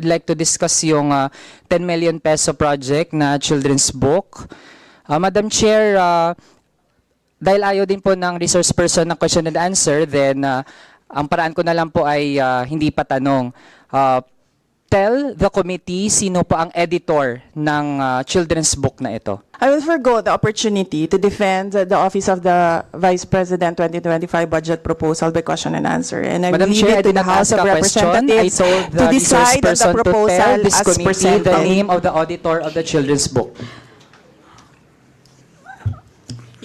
I'd like to discuss yung 10 million peso project na children's book. Madam Chair, dahil ayaw din po ng resource person ng question and answer, then ang paraan ko na lang po ay hindi pa tanong. Tell the committee sino po ang editor ng children's book na ito. I will forgo the opportunity to defend the Office of the Vice President 2025 budget proposal by question and answer. And I Madam leave Chair, I it to did the not House ask of a question. I Representatives told the to resource decide on the person to proposal tell this as committee the presented. name of the auditor of the children's book.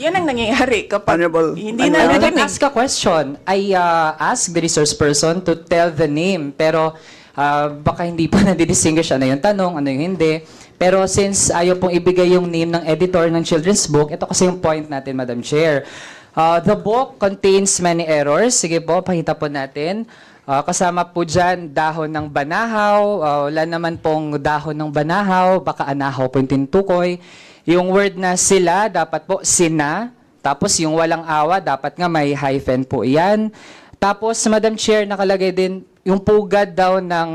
Yan ang nangyayari kapag Honorable- hindi I na did not narinig. ask a question. I asked the resource person to tell the name. Pero baka hindi pa nadidistinguish ano yung tanong, ano yung hindi. Pero since ayaw pong ibigay yung name ng editor ng children's book, ito kasi yung point natin, Madam Chair. The book contains many errors. Sige po, pakita po natin. Kasama po dyan dahon ng banahaw. Wala naman pong dahon ng banahaw. Baka anahaw po yung tinutukoy. Yung word na sila, dapat po sina. Tapos yung walang awa, dapat nga may hyphen po yan. Tapos, Madam Chair, nakalagay din yung pugad daw ng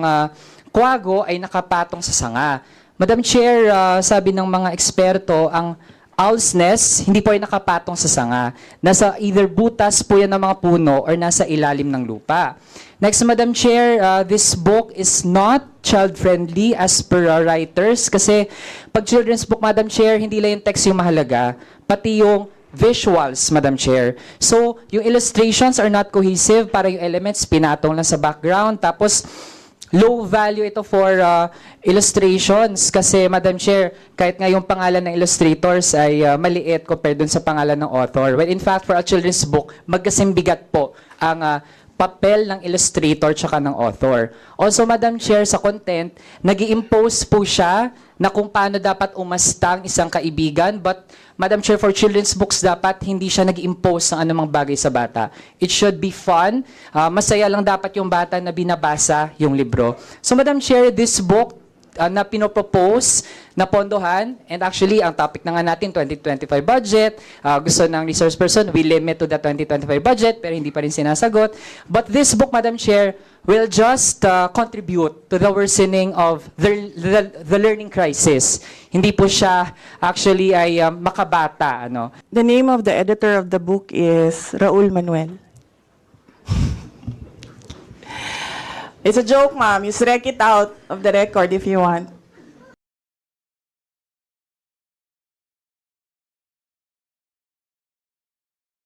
kwago ay nakapatong sa sanga. Madam Chair, sabi ng mga eksperto, ang owl's nest, hindi po ay nakapatong sa sanga. Nasa either butas po yan ng mga puno or nasa ilalim ng lupa. Next, Madam Chair, this book is not child-friendly as per writers kasi pag children's book, Madam Chair, hindi lang yung text yung mahalaga, pati yung visuals, Madam Chair. So, yung illustrations are not cohesive, para yung elements pinatong lang sa background. Tapos, low value ito for illustrations kasi, Madam Chair, kahit nga yung pangalan ng illustrators ay maliit compared dun sa pangalan ng author. When in fact, for a children's book, magkasing bigat po ang papel ng illustrator tsaka ng author. Also, Madam Chair, sa content, nag-i-impose po siya na kung paano dapat umasta ang isang kaibigan. But, Madam Chair, for children's books, dapat hindi siya nag-impose ng anumang bagay sa bata. It should be fun. Masaya lang dapat yung bata na binabasa yung libro. So, Madam Chair, this book na pinopropose na pondohan, and actually, ang topic na nga natin, 2025 budget, gusto ng resource person, we limit to the 2025 budget, pero hindi pa rin sinasagot. But this book, Madam Chair, will just contribute to the worsening of the learning crisis. Hindi po siya actually ay makabata. Ano? The name of the editor of the book is Raul Manuel. It's a joke, ma'am. You strike it out of the record if you want.